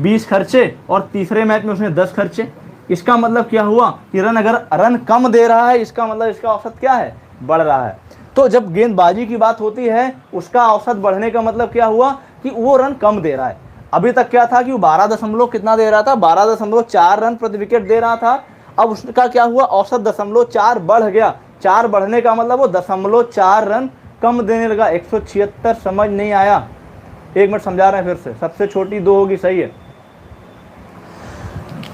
20 खर्चे और तीसरे मैच में उसने 10 खर्चे, इसका मतलब क्या हुआ कि अगर रन कम दे रहा है, इसका मतलब इसका औसत क्या है, बढ़ रहा है। तो जब गेंदबाजी की बात होती है, उसका औसत बढ़ने का मतलब क्या हुआ कि वो रन कम दे रहा है। अभी तक क्या था कि वो 12 दशमलव कितना दे रहा था, 12.4 रन प्रति विकेट दे रहा था। अब उसका क्या हुआ, औसत 0.4 बढ़ गया। 4 बढ़ने का मतलब वो 0.4 रन कम देने लगा। 176 समझ नहीं आया, 1 मिनट समझा रहे हैं फिर से, सबसे छोटी 2 होगी, सही है।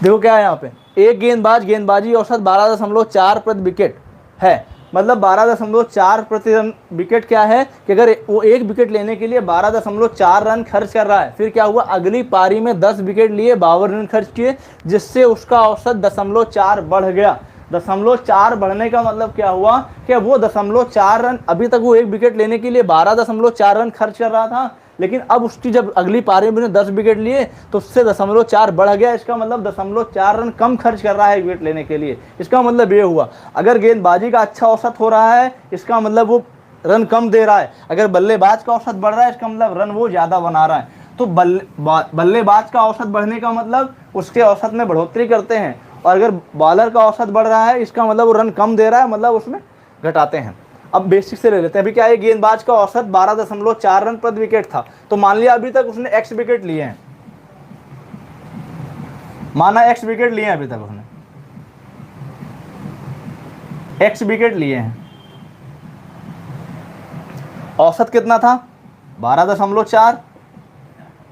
देखो क्या है यहाँ पे, एक गेंदबाजी औसत 12.4 प्रति विकेट है, मतलब 12.4 प्रति रन विकेट क्या है कि अगर वो 1 विकेट लेने के लिए 12.4 रन खर्च कर रहा है, फिर क्या हुआ, अगली पारी में 10 विकेट लिए 52 रन खर्च किए, जिससे उसका औसत 0.4 बढ़ गया। 0.4 बढ़ने का मतलब क्या हुआ कि वो 0.4 रन, अभी तक वो 1 विकेट लेने के लिए 12.4 रन खर्च कर रहा था, लेकिन अब उसकी जब अगली पारी में 10 विकेट लिए तो उससे 0.4 बढ़ गया। इसका मतलब 0.4 रन कम खर्च कर रहा है 1 विकेट लेने के लिए। इसका मतलब ये हुआ, अगर गेंदबाजी का अच्छा औसत हो रहा है, इसका मतलब वो रन कम दे रहा है। अगर बल्लेबाज का औसत बढ़ रहा है, इसका मतलब रन वो ज़्यादा बना रहा है। तो बल्लेबाज का औसत बढ़ने का मतलब उसके औसत में बढ़ोतरी करते हैं, और अगर बॉलर का औसत बढ़ रहा है, इसका मतलब वो रन कम दे रहा है, मतलब उसमें घटाते हैं। अब बेसिक से ले लेते हैं। अभी क्या है, गेंदबाज का औसत 12.4 रन प्रति विकेट था, तो मान लिया अभी तक उसने x विकेट लिए हैं, माना x विकेट लिए हैं, अभी तक उसने x विकेट लिए हैं। औसत कितना था, 12.4।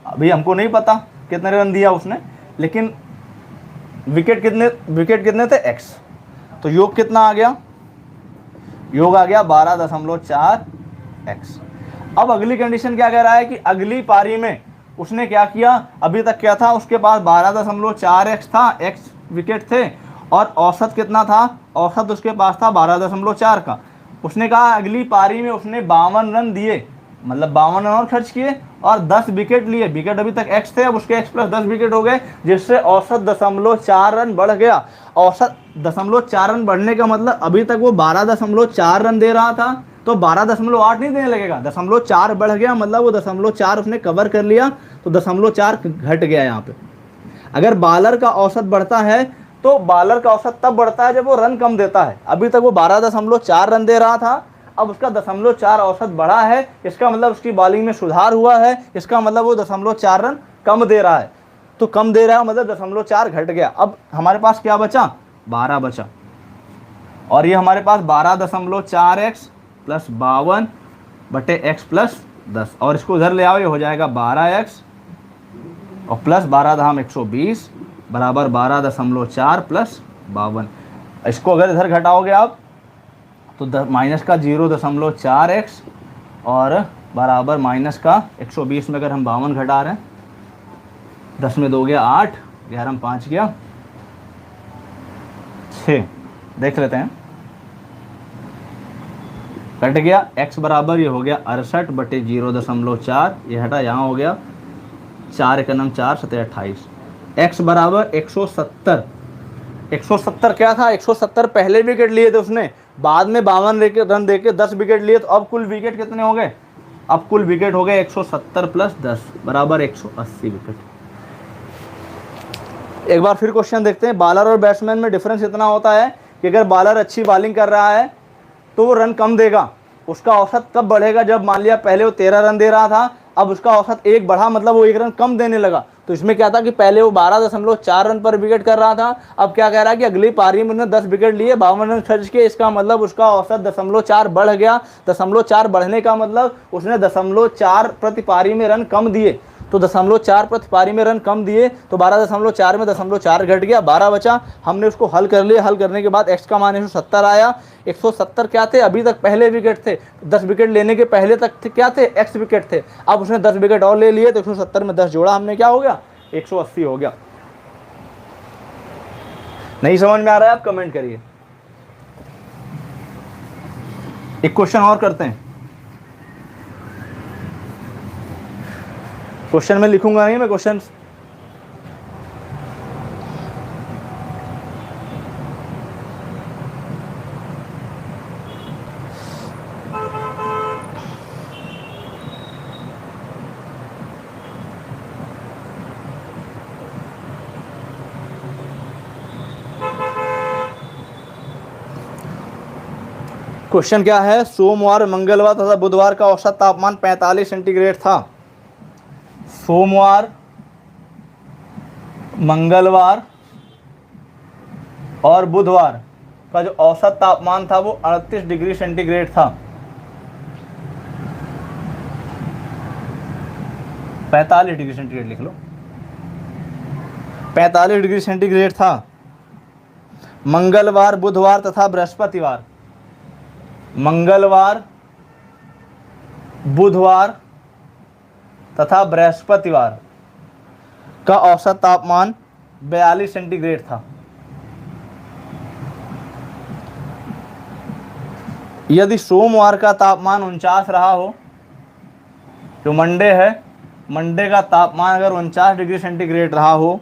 अभी हमको नहीं पता कितने रन दिया उसने, लेकिन विकेट कितने थे, x, तो योग कितना आ गया, योग आ गया 12.4x। अब अगली कंडीशन क्या कह रहा है कि अगली पारी में उसने क्या किया, अभी तक क्या था, उसके पास 12.4x था, x विकेट थे, और औसत कितना था, औसत उसके पास था 12.4 का। उसने कहा अगली पारी में उसने 52 रन दिए, मतलब 52 रन और खर्च किए, और 10 विकेट लिए। विकेट अभी तक x थे, अब उसके x प्लस 10 विकेट हो गए, जिससे औसत 0.4 रन बढ़ गया। औसत 0.4 रन बढ़ने का मतलब अभी तक वो 12.4 रन दे रहा था, तो 12.8 नहीं देने लगेगा, 0.4 बढ़ गया, मतलब वो 0.4 उसने कवर कर लिया, तो 0.4 घट गया यहाँ पे। अगर बॉलर का औसत बढ़ता है, तो बॉलर का औसत तब बढ़ता है जब वो रन कम देता है। अभी तक वो 12.4 रन दे रहा था, अब उसका 0.4 औसत बढ़ा है, इसका मतलब उसकी बॉलिंग में सुधार हुआ है, इसका मतलब वो 0.4 रन कम दे रहा है। तो कम दे रहा है मतलब 0.4 घट गया। अब हमारे पास क्या बचा, 12 बचा, और ये हमारे पास 12.4x प्लस 52 बटे x प्लस 10, और इसको उधर ले आओ, ये हो जाएगा 12x और प्लस 12 धाम 120 बराबर 12.4 प्लस 52। इसको अगर इधर घटाओगे आप तो माइनस का 0.4x और बराबर माइनस का 120 में अगर हम 52 घटा रहे हैं, 10 में 2 गया 8, 11 में 5 गया 6, देख लेते हैं, कट गया। x बराबर ये हो गया 68 बटे 0.4, ये हटा, यहाँ हो गया 4 × 4 = 28। x बराबर 170। 170 क्या था, 170 पहले विकेट लिए थे उसने, बाद में 52 रन देके 10 विकेट लिए, तो अब कुल विकेट कितने हो गए, अब कुल विकेट हो गए 170 प्लस 10 बराबर 180 विकेट। एक बार फिर क्वेश्चन देखते हैं। बॉलर और बैट्समैन में डिफरेंस इतना होता है कि अगर बॉलर अच्छी बॉलिंग कर रहा है तो वो रन कम देगा। उसका औसत कब बढ़ेगा, जब मान लिया पहले वो 13 रन दे रहा था, अब उसका औसत 1 बढ़ा, मतलब वो 1 रन कम देने लगा। तो इसमें क्या था कि पहले वो 12.4 रन पर विकेट कर रहा था, अब क्या कह रहा है कि अगली पारी में उसने 10 विकेट लिए, 52 रन खर्च किए, इसका मतलब उसका औसत 0.4 बढ़ गया। 0.4 बढ़ने का मतलब उसने 0.4 प्रति पारी में रन कम दिए। तो 0.4 प्रति पारी में रन कम दिए, तो 12.4 में 0.4 घट गया, 12 बचा। हमने उसको हल कर लिया, हल करने के बाद x का मान 170 आया। 170 क्या थे, अभी तक पहले विकेट थे, 10 विकेट लेने के पहले तक थे, क्या थे, x विकेट थे। अब उसने 10 विकेट और ले लिए, तो 170 में 10 जोड़ा हमने, क्या हो गया, 180 हो गया। नहीं समझ में आ रहा है, आप कमेंट करिए। एक क्वेश्चन और करते हैं। क्वेश्चन में लिखूंगा नहीं, मैं क्वेश्चन क्वेश्चन क्या है, सोमवार, मंगलवार तथा बुधवार का औसत तापमान 45 सेंटीग्रेड था। सोमवार, मंगलवार और बुधवार का जो औसत तापमान था वो 38 डिग्री सेंटीग्रेड था। 45 डिग्री सेंटीग्रेड लिख लो, 45 डिग्री सेंटीग्रेड था। मंगलवार, बुधवार तथा बृहस्पतिवार, मंगलवार, बुधवार तथा बृहस्पतिवार का औसत तापमान 42 सेंटीग्रेड था। यदि सोमवार का तापमान 49 रहा हो, जो मंडे है, मंडे का तापमान अगर 49 डिग्री सेंटीग्रेड रहा हो,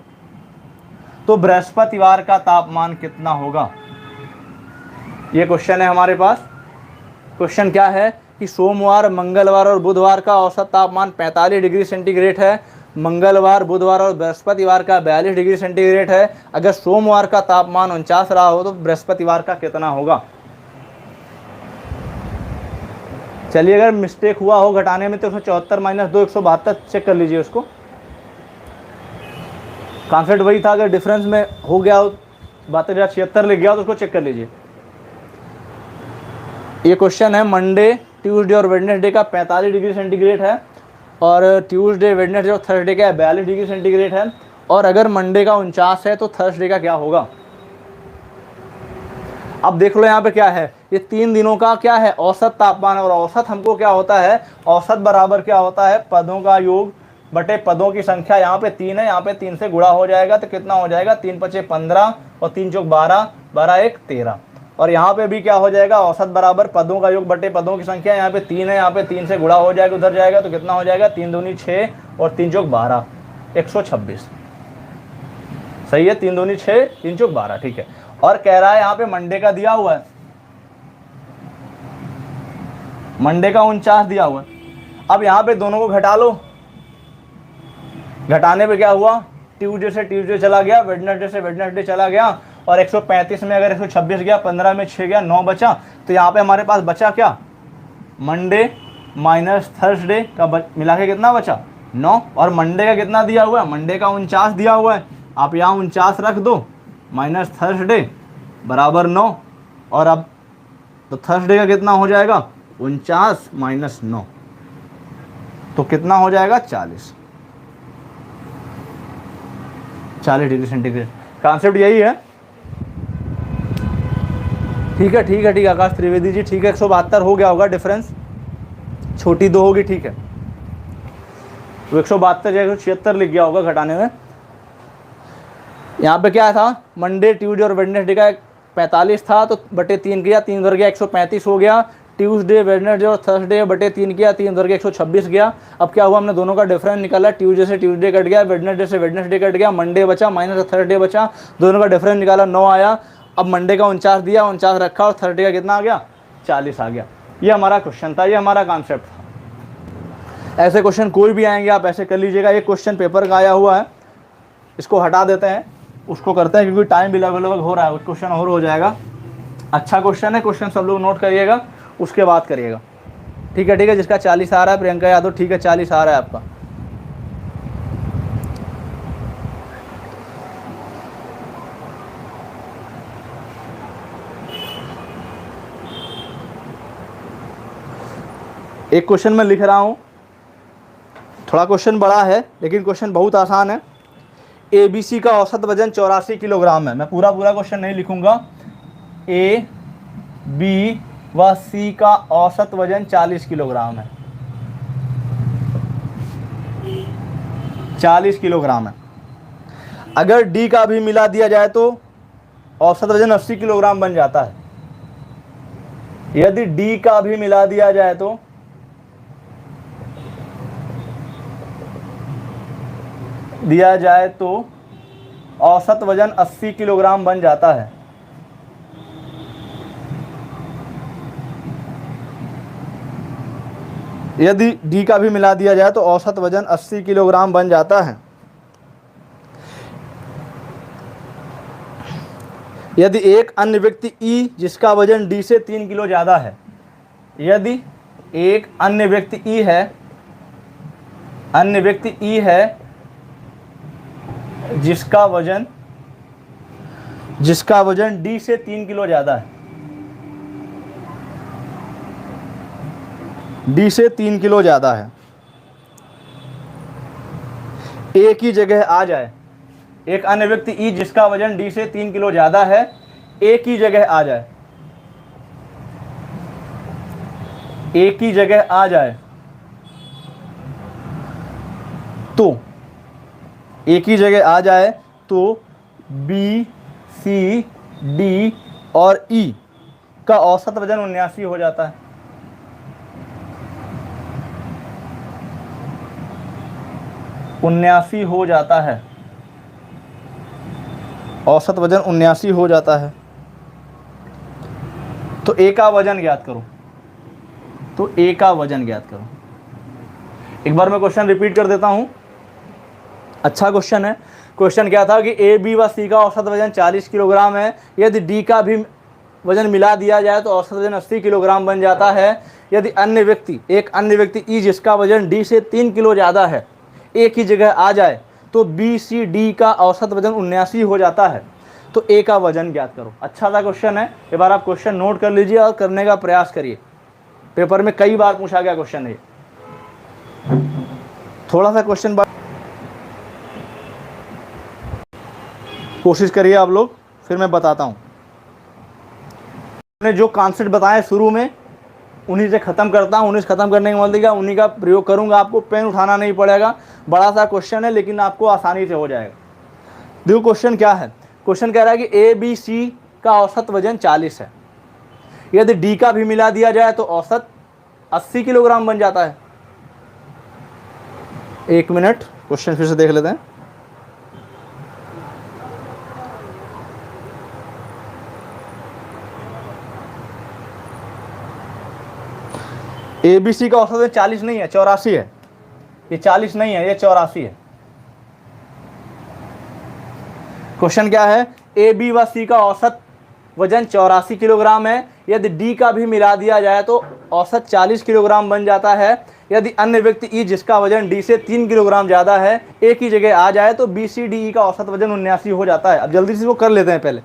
तो बृहस्पतिवार का तापमान कितना होगा। ये क्वेश्चन है हमारे पास। क्वेश्चन क्या है कि सोमवार, मंगलवार और बुधवार का औसत तापमान 45 डिग्री सेंटीग्रेड है, मंगलवार, बुधवार और बृहस्पतिवार का 42 डिग्री सेंटीग्रेड है। अगर सोमवार का तापमान 49 रहा हो तो बृहस्पतिवार का कितना होगा। चलिए, अगर मिस्टेक हुआ हो घटाने में तो 174 माइनस 2 172 चेक कर लीजिए उसको। कॉन्सेप्ट वही था, अगर डिफरेंस में हो गया हो, 72 लिख गया हो तो उसको चेक कर लीजिए। ये क्वेश्चन है, मंडे, ट्यूसडे और वेडनेसडे का 45 डिग्री सेंटीग्रेड है, और ट्यूसडे, वेडनेसडे और थर्सडे का 42 डिग्री सेंटीग्रेड है। और अगर मंडे का 49 है तो थर्सडे का क्या होगा। अब देख लो यहाँ पे क्या है, ये 3 दिनों का क्या है, औसत तापमान। और औसत हमको क्या होता है, औसत बराबर क्या होता है, पदों का योग बटे पदों की संख्या। यहाँ पे 3 है, यहाँ पे 3 से गुणा हो जाएगा तो कितना हो जाएगा, 3 पचे 15 और 3 चौक 12, 12 1 13। और यहाँ पे भी क्या हो जाएगा, औसत बराबर पदों का योग बटे पदों की संख्या। यहाँ पे 3 है, यहाँ पे 3 से गुणा हो जाएगा, उधर जाएगा तो कितना हो जाएगा, 3 दूनी 6 और 3 चौक 12, 126। सही है, 3 दूनी 6, 3 चौक 12, ठीक है। और कह रहा है यहाँ पे मंडे का दिया हुआ है, मंडे का 49 दिया हुआ है। अब यहाँ पे दोनों को घटा लो, घटाने पे क्या हुआ, ट्यूसडे से ट्यूसडे चला गया, वेडनेसडे से वेडनेसडे चला गया, और 135 में अगर 126 गया, 15 में 6 गया, 9 बचा। तो यहाँ पे हमारे पास बचा क्या, मंडे माइनस थर्सडे का मिला के कितना बचा, 9। और मंडे का कितना दिया हुआ है, मंडे का 49 दिया हुआ है। आप यहाँ 49 रख दो, माइनस थर्सडे बराबर 9। और अब तो थर्सडे का कितना हो जाएगा, 49 माइनस 9, तो कितना हो जाएगा, 40 डिग्री सेंटीग्रेड। कॉन्सेप्ट यही है। ठीक है, ठीक है, ठीक है आकाश त्रिवेदी जी, ठीक है। 172 हो गया होगा डिफरेंस, छोटी 2 होगी, ठीक है। तो 172 या 176 लिख गया होगा घटाने में। यहाँ पे क्या था, मंडे, ट्यूसडे और वेडनेसडे का 45 था, तो बटे 3 किया, 3 उधर गया, 135 हो गया। ट्यूसडे, वेडनेसडे और थर्सडे बटे 3 किया, 3 उधर गया, 126 गया। अब क्या हुआ, हमने दोनों का डिफरेंस निकाला, ट्यूसडे से ट्यूसडे कट गया, वेडनेसडे से वेडनेसडे कट गया, मंडे बचा माइनस थर्सडे बचा, दोनों का डिफरेंस निकाला, 9 आया। अब मंडे का 49 दिया, 49 रखा, और थर्सडे का कितना आ गया, 40 आ गया। ये हमारा क्वेश्चन था, ये हमारा कॉन्सेप्ट था। ऐसे क्वेश्चन कोई भी आएंगे आप ऐसे कर लीजिएगा। ये क्वेश्चन पेपर का आया हुआ है, इसको हटा देते हैं, उसको करते हैं क्योंकि टाइम भी लगभग हो रहा है, क्वेश्चन और हो जाएगा। अच्छा क्वेश्चन है, क्वेश्चन सब लोग नोट करिएगा, उसके बाद करिएगा। ठीक है, जिसका 40 आ रहा है प्रियंका यादव, ठीक है 40 आ रहा है आपका। एक क्वेश्चन मैं लिख रहा हूं, थोड़ा क्वेश्चन बड़ा है लेकिन क्वेश्चन बहुत आसान है। ABC का औसत वजन 84 किलोग्राम है। मैं पूरा क्वेश्चन नहीं लिखूंगा। A, B व C का औसत वजन 40 किलोग्राम है, 40 किलोग्राम है। अगर D का भी मिला दिया जाए तो औसत वजन 80 किलोग्राम बन जाता है। यदि D का भी मिला दिया जाए तो औसत वजन 80 किलोग्राम बन जाता है। यदि D का भी मिला दिया जाए तो औसत वजन 80 किलोग्राम बन जाता है। यदि एक अन्य व्यक्ति E जिसका वजन D से 3 किलो ज़्यादा है, यदि एक अन्य व्यक्ति E है जिसका वजन D से 3 किलो ज़्यादा है, D से 3 किलो ज़्यादा है, A की जगह आ जाए। एक अन्य व्यक्ति E जिसका वजन D से 3 किलो ज़्यादा है, A की जगह आ जाए, A की जगह आ जाए तो A की जगह आ जाए तो B, C, D और E का औसत वजन 79 हो जाता है। हो जाता है, औसत वजन 79 हो जाता है। तो A का वजन ज्ञात करो, एक बार मैं क्वेश्चन रिपीट कर देता हूं। अच्छा क्वेश्चन है। क्वेश्चन क्या था कि A, B व C का औसत वजन 40 किलोग्राम है। यदि D का भी वजन मिला दिया जाए तो औसत वजन 80 किलोग्राम बन जाता है। यदि एक अन्य व्यक्ति E जिसका वजन D से 3 किलो ज़्यादा है, A की जगह आ जाए तो B, C, D का औसत वजन 79 हो जाता है। तो A का वजन ज्ञात करो। अच्छा सा क्वेश्चन है, एक बार आप क्वेश्चन नोट कर लीजिए और करने का प्रयास करिए। पेपर में कई बार पूछा गया क्वेश्चन है। थोड़ा सा क्वेश्चन कोशिश करिए आप लोग, फिर मैं बताता हूं। मैंने जो कॉन्सेप्ट बताए शुरू में उन्हीं से ख़त्म करता हूं। उन्हीं से ख़त्म करने के बाद देखिए उन्हीं का प्रयोग करूंगा। आपको पेन उठाना नहीं पड़ेगा। बड़ा सा क्वेश्चन है लेकिन आपको आसानी से हो जाएगा। देखो क्वेश्चन क्या है। क्वेश्चन कह रहा है कि A, B, C का औसत वजन 40 है। यदि D का भी मिला दिया जाए तो औसत 80 किलोग्राम बन जाता है। एक मिनट, क्वेश्चन फिर से देख लेते हैं। ABC का औसत वजन 40 नहीं है, 84 है। ये 40 नहीं है, ये 84 है। क्वेश्चन क्या है, A, B व C का औसत वजन 84 किलोग्राम है। यदि D का भी मिला दिया जाए तो औसत 40 किलोग्राम बन जाता है। यदि अन्य व्यक्ति E जिसका वजन D से 3 किलोग्राम ज़्यादा है, A की जगह आ जाए तो B, C, D, E का औसत वजन 79 हो जाता है। अब जल्दी से वो कर लेते हैं। पहले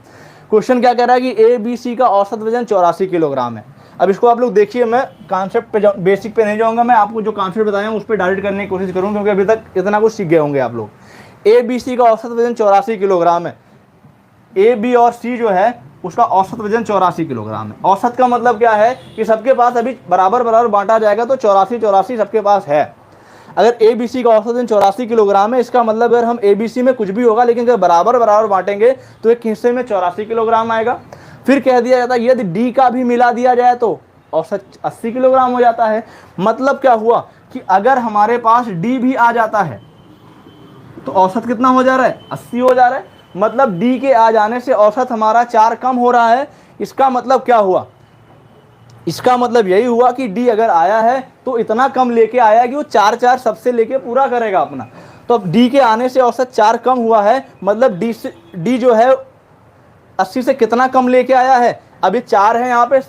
क्वेश्चन क्या कह रहा है कि A, B, C का औसत वजन 84 किलोग्राम है। अब इसको आप लोग देखिए, मैं कॉन्सेप्ट पे बेसिक पे नहीं जाऊँगा। मैं आपको जो कॉन्सेप्ट बताया उस पर डायरेक्ट करने की कोशिश करूँ, क्योंकि अभी तक इतना कुछ सीख गए होंगे आप लोग। A, B, C का औसत वजन 84 किलोग्राम है। A, B और C जो है उसका औसत वजन 84 किलोग्राम है। औसत का मतलब क्या है कि सबके पास अभी बराबर बराबर बांटा जाएगा तो 84 सबके पास है। अगर A, B, C का औसत वजन 84 किलोग्राम है, इसका मतलब अगर हम A, B, C में कुछ भी होगा लेकिन अगर बराबर बराबर बांटेंगे तो एक हिस्से में 84 किलोग्राम आएगा। फिर कह दिया जाता है यदि D का भी मिला दिया जाए तो औसत 80 किलोग्राम हो जाता है। मतलब क्या हुआ कि अगर हमारे पास D भी आ जाता है तो औसत कितना हो जा रहा है, 80 हो जा रहा है। मतलब D के आ जाने से औसत हमारा 4 कम हो रहा है। इसका मतलब क्या हुआ, इसका मतलब यही हुआ कि D अगर आया है तो इतना कम लेके आया कि वो 4 सबसे लेके पूरा करेगा अपना। तो अब D के आने से औसत 4 कम हुआ है। मतलब D जो है 80 से कितना कम लेके आया है, अब ये 4 है यहाँ पे,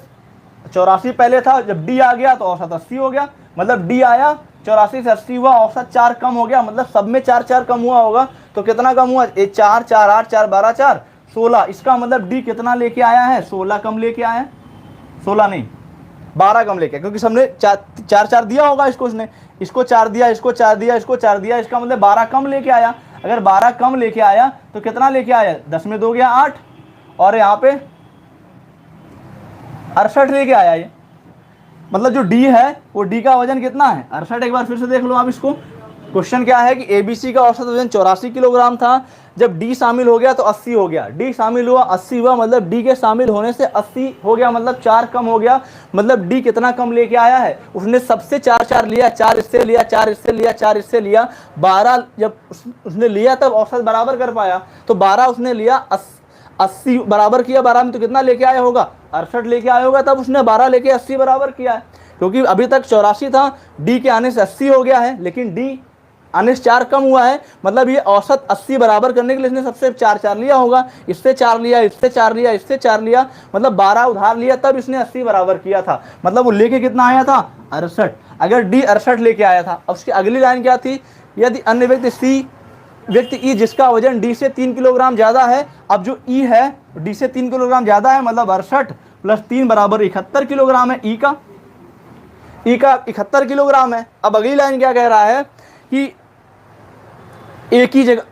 84 पहले था, जब डी आ गया तो औसत 80 हो गया, मतलब डी आया 84 से 80 हुआ, औसत 4 कम हो गया, मतलब सब में 4 कम हुआ होगा, तो कितना कम हुआ, 4 4 8 4 12 4 16, इसका मतलब डी कितना लेके आया है, 16 कम लेके आया है, 16 नहीं 12 कम लेके, क्योंकि सबने 4 4 दिया होगा इसको, उसने इसको 4 दिया, इसको 4 दिया, इसको 4 दिया, इसका मतलब 12 कम लेके आया। अगर 12 कम लेके आया तो कितना लेके आया, 10 में 2 गया 8, और यहाँ पे 68 लेके आया ये, मतलब जो डी है वो डी का वजन कितना है, 68। एक बार फिर से देख लो आप इसको, क्वेश्चन क्या है कि एबीसी का औसत वजन 84 किलोग्राम था, जब डी शामिल हो गया तो 80 हो गया, डी शामिल हुआ 80 हुआ, मतलब डी के शामिल होने से 80 हो गया, मतलब 4 कम हो गया, मतलब डी कितना कम लेके आया है, उसने सबसे 4 4 लिया, 4 इससे लिया, 4 इससे लिया, 4 इससे लिया, 12 जब उसने लिया तब औसत बराबर कर पाया, तो 12 उसने लिया, 80 बराबर किया, 12 में तो कितना लेके आया होगा, 68 लेके आया होगा, तब उसने 12 लेके 80 बराबर किया है, क्योंकि अभी तक 84 था, डी के आने से 80 हो गया है, लेकिन डी आने से 4 कम हुआ है, मतलब ये औसत 80 बराबर करने के लिए इसने सबसे 4 4 लिया होगा, इससे 4 लिया, इससे 4 लिया, इससे 4 लिया, मतलब 12 उधार लिया, तब इसने 80 बराबर किया था, मतलब वो लेके कितना आया था, 68। अगर डी 68 लेके आया था, अब उसकी अगली लाइन क्या थी, यदि अन्य व्यक्ति सी व्यक्ति ई जिसका वजन डी से 3 किलोग्राम ज्यादा है, अब जो ई है डी से 3 किलोग्राम ज्यादा है, मतलब 68 प्लस 3 बराबर 71 किलोग्राम है, ई का 71 किलोग्राम है। अब अगली लाइन क्या कह रहा है कि एक ही जगह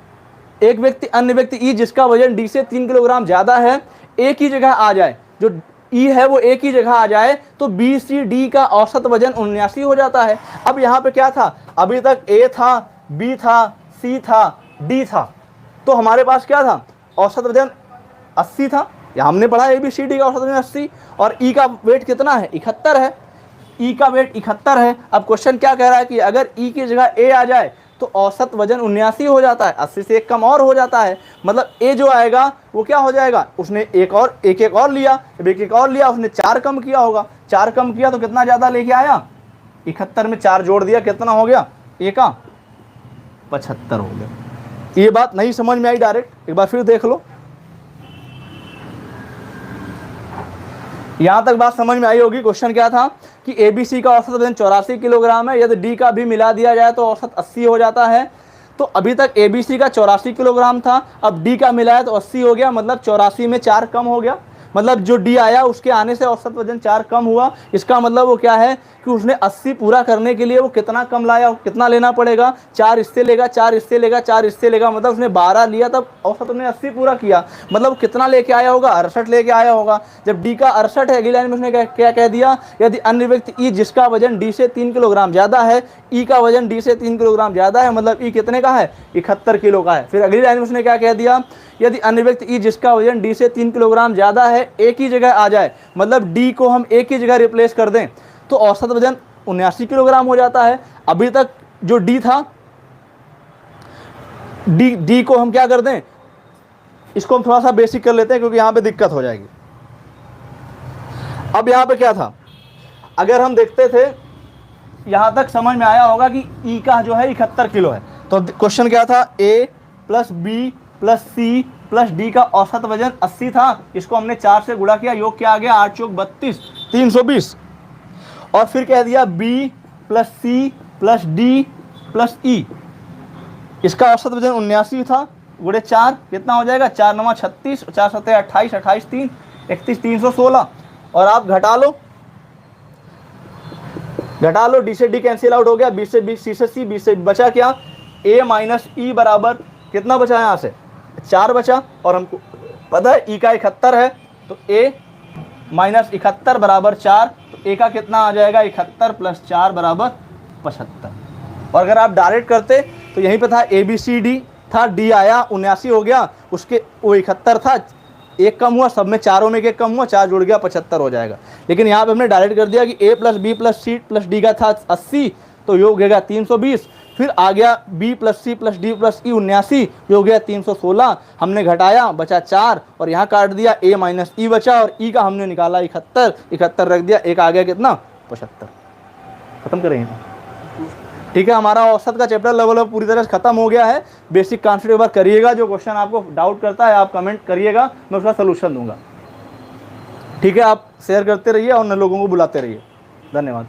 एक व्यक्ति अन्य व्यक्ति ई जिसका वजन डी से 3 किलोग्राम ज्यादा है, एक ही जगह आ जाए, जो ई है वो एक ही जगह आ जाए, तो बी सी डी का औसत वजन 79 हो जाता है। अब यहाँ पे क्या था, अभी तक ए था, बी था, सी था, डी था, तो हमारे पास क्या था, औसत वजन 80 था, यहाँ हमने पढ़ा ए बी सी डी का औसत वजन 80, और ई का वेट कितना है, 71 है, ई का वेट 71 है। अब क्वेश्चन क्या कह रहा है कि अगर ई की जगह ए आ जाए तो औसत वजन 79 हो जाता है, 80 से 1 कम और हो जाता है, मतलब ए जो आएगा वो क्या हो जाएगा, उसने एक और लिया, जब एक और लिया उसने 4 कम किया होगा, 4 कम किया तो कितना ज़्यादा लेके आया, 71 में 4 जोड़ दिया, कितना हो गया, ए का 75 हो गया। ये बात नहीं समझ में आई डायरेक्ट, एक बार फिर देख लो, यहां तक बात समझ में आई होगी। क्वेश्चन क्या था कि एबीसी का औसत वजन 84 किलोग्राम है, यदि डी का भी मिला दिया जाए तो औसत 80 हो जाता है। तो अभी तक एबीसी का 84 किलोग्राम था, अब डी का मिलाया तो 80 हो गया, मतलब 84 में 4 कम हो गया, मतलब जो डी आया उसके आने से औसत वजन 4 कम हुआ। इसका मतलब वो क्या है कि उसने 80 पूरा करने के लिए वो कितना कम लाया, कितना लेना पड़ेगा, 4 इससे लेगा, 4 इससे लेगा, 4 इससे लेगा, मतलब उसने 12 लिया तब औसत उसने 80 पूरा किया, मतलब कितना लेके आया होगा, 68 लेके आया होगा। जब डी का 68 है, अगली लाइन में उसने क्या कह दिया, यदि अन्य व्यक्ति ई जिसका वजन डी से 3 किलोग्राम ज़्यादा है, ई का वजन डी से 3 किलोग्राम ज़्यादा है, मतलब ई कितने का है, 71 किलो का है। फिर अगली लाइन में उसने क्या कह दिया, यदि अन्य व्यक्ति ई जिसका वजन डी से 3 किलोग्राम ज़्यादा है एक ही जगह आ जाए, मतलब डी को हम एक ही जगह रिप्लेस कर दें तो औसत वजन 79 किलोग्राम हो जाता है। अभी तक जो डी था, डी को हम क्या कर दें, इसको हम थोड़ा सा बेसिक कर लेते हैं क्योंकि यहाँ पे दिक्कत हो जाएगी। अब यहाँ पे क्या था, अगर हम देखते थे, यहाँ तक समझ में आया होगा कि ई का जो है 71 किलो है, तो क्वेश्चन क्या था, A plus B plus C plus D का औसत वजन 80 था, इसको हमने 4 से गुणा किया, योग क्या आ गया, 8 चौक 32, 320, और फिर कह दिया B plus C plus D plus E, इसका औसत वजन 79 था, गुणे 4 कितना हो जाएगा, 4 9 36, 4 7 28, 28 3 31, 316, और आप घटा लो, डी से डी कैंसिल आउट हो गया, बी से बी, सी से सी, बी से बचा क्या, ए माइनस ई बराबर कितना बचा, यहाँ से 4 बचा, और हमको पता है ई का 71 है, तो ए माइनस 71 बराबर 4, तो ए का कितना आ जाएगा, 71 प्लस 4 बराबर 75। और अगर आप डायरेक्ट करते तो यहीं पे था ए बी सी डी था, डी आया 79 हो गया, उसके वो 71 था, एक कम हुआ, सब में चारों में एक कम हुआ, 4 जुड़ गया 75 हो जाएगा। लेकिन यहाँ पे हमने डायरेक्ट कर दिया कि A plus B plus C plus D का था 80, तो योग हो गया 320, फिर आ गया B plus C plus D plus E 79, जो हो गया 316, हमने घटाया बचा 4, और यहाँ काट दिया, ए माइनस ई बचा, और ई का हमने निकाला 71 रख दिया, एक आ गया कितना, 75। खत्म करेंगे, ठीक है। हमारा औसत का चैप्टर लगभग पूरी तरह से खत्म हो गया है। बेसिक कॉन्सेप्ट एक बार करिएगा, जो क्वेश्चन आपको डाउट करता है आप कमेंट करिएगा, मैं उसका सलूशन दूंगा। ठीक है, आप शेयर करते रहिए और अन्य लोगों को बुलाते रहिए। धन्यवाद।